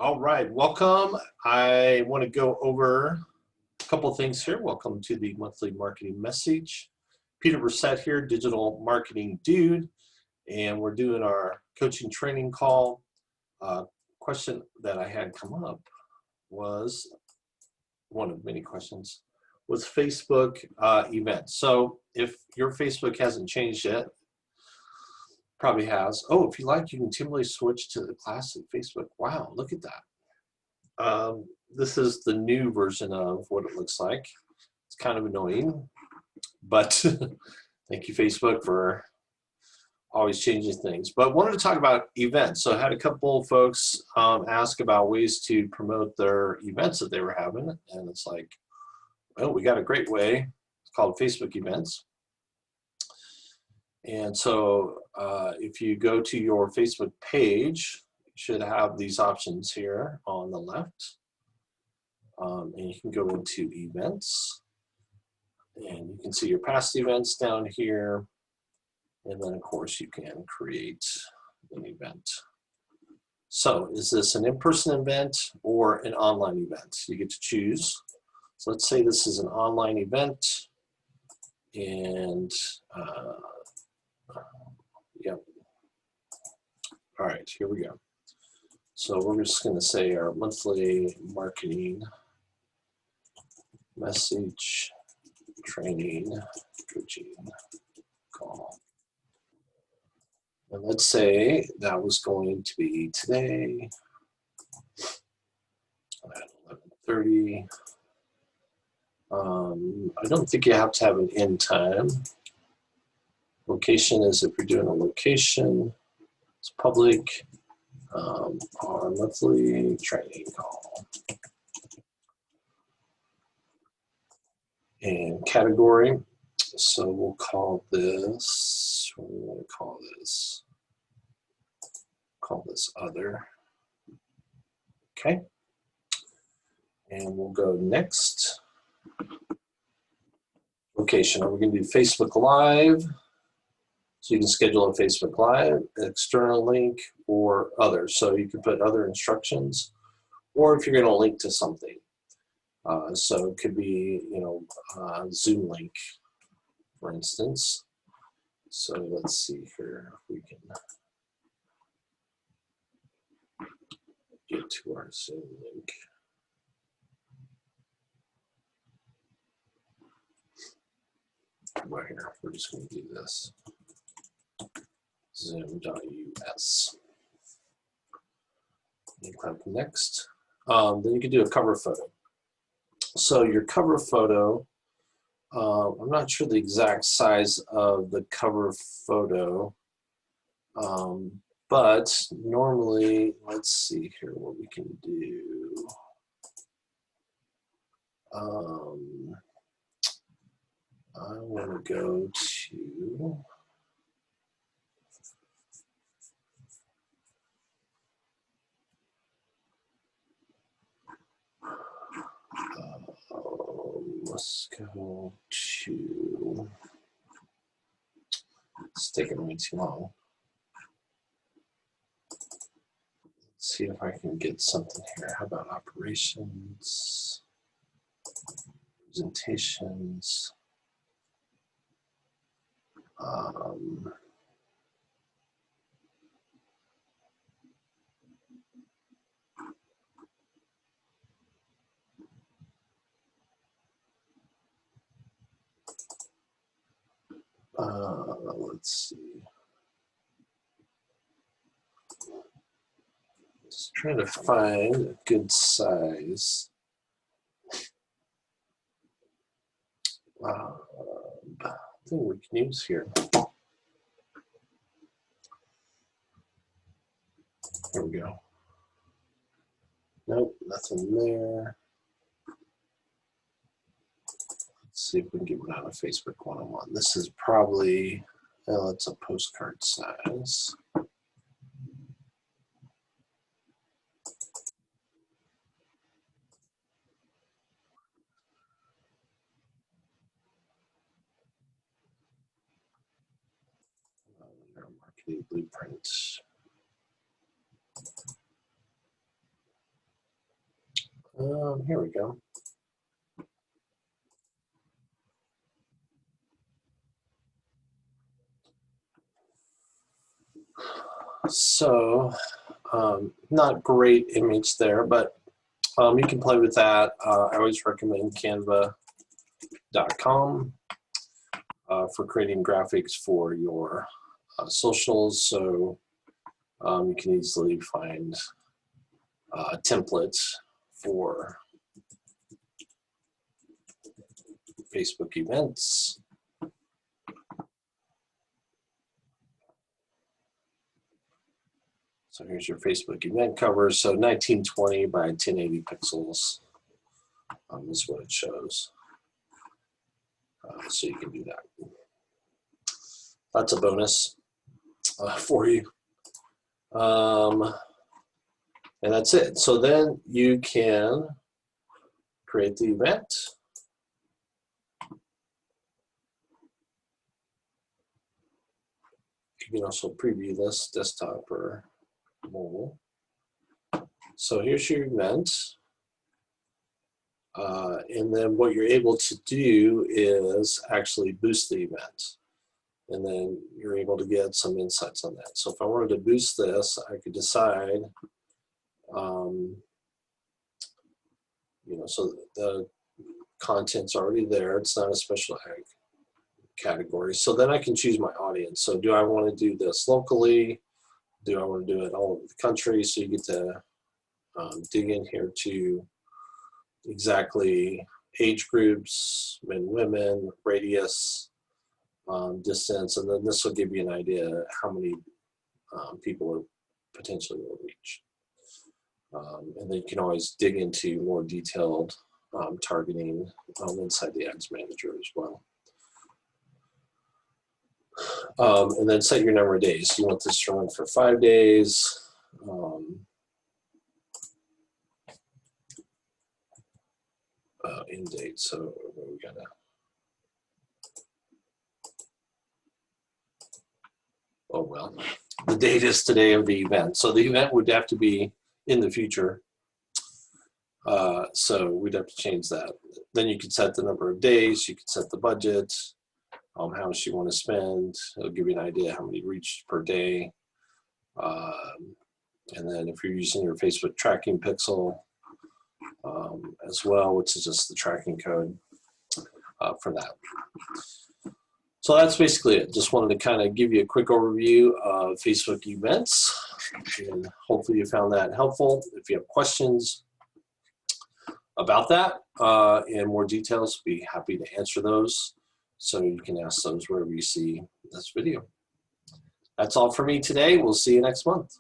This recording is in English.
All right, welcome. I want to go over a couple of things here. Welcome to the monthly marketing message. Peter Brissett here, digital marketing dude, and we're doing our coaching training call. Question that I had come up was one of many questions was Facebook events. So if your Facebook hasn't changed yet, probably has. Oh, if you like, you can temporarily switch to the classic Facebook. Wow, look at that. This is the new version of what it looks like. It's kind of annoying, but thank you, Facebook, for always changing things. But wanted to talk about events. So I had a couple of folks ask about ways to promote their events that they were having. And it's like, well, we got a great way. It's called Facebook events. And so if you go to your Facebook page, you should have these options here on the left. And you can go into events. And you can see your past events down here. And then, of course, you can create an event. So is this an in-person event or an online event? You get to choose. So let's say this is an online event. And yep. All right, here we go. So we're just going to say our monthly marketing message training coaching call. And let's say that was going to be today at 11:30. I don't think you have to have an end time. Location is if you're doing a location. It's public. Our monthly training call. And category. So we'll call this, what do we want to call this? Call this other. Okay. And we'll go next. Location, are we going to do Facebook Live? So you can schedule a Facebook Live, external link, or other. So you can put other instructions, or if you're going to link to something. So it could be, Zoom link, for instance. So let's see here if we can get to our Zoom link. Right here, we're just going to do this. Zoom.us. You click next. Then you can do a cover photo. So your cover photo, I'm not sure the exact size of the cover photo, but normally, let's see here what we can do. I want to go to let's go to, it's taking way too long. Let's see if I can get something here. How about operations, presentations, let's see. Just trying to find a good size. Thing we can use here. Here we go. Nope, nothing there. Let's see if we can get one out of Facebook one-on-one. This is probably, well, it's a postcard size. Marketing blueprint. Here we go. So, not great image there, but you can play with that. I always recommend canva.com for creating graphics for your socials. So you can easily find templates for Facebook events. So here's your Facebook event cover. So 1920 by 1080 pixels is what it shows. So you can do that. That's a bonus for you. And that's it. So then you can create the event. You can also preview this desktop or mobile. So here's your event. And then what you're able to do is actually boost the event. And then you're able to get some insights on that. So if I wanted to boost this, I could decide, so the content's already there. It's not a special category. So then I can choose my audience. So do I want to do this locally? Do I want to do it all over the country? So you get to dig in here to exactly age groups, men, women, radius, distance, and then this will give you an idea how many people are potentially will reach. And then you can always dig into more detailed targeting inside the Ads Manager as well. And then set your number of days. You want this to run for 5 days. End date, so we gotta. Oh well, the date is today of the event. So the event would have to be in the future. So we'd have to change that. Then you could set the number of days, you could set the budget, how much you want to spend. It'll give you an idea how many reached per day. And then if you're using your Facebook tracking pixel as well, which is just the tracking code for that. So that's basically it. Just wanted to kind of give you a quick overview of Facebook events, and hopefully you found that helpful. If you have questions about that and more details, be happy to answer those. So you can ask those wherever you see this video. That's all for me today. We'll see you next month.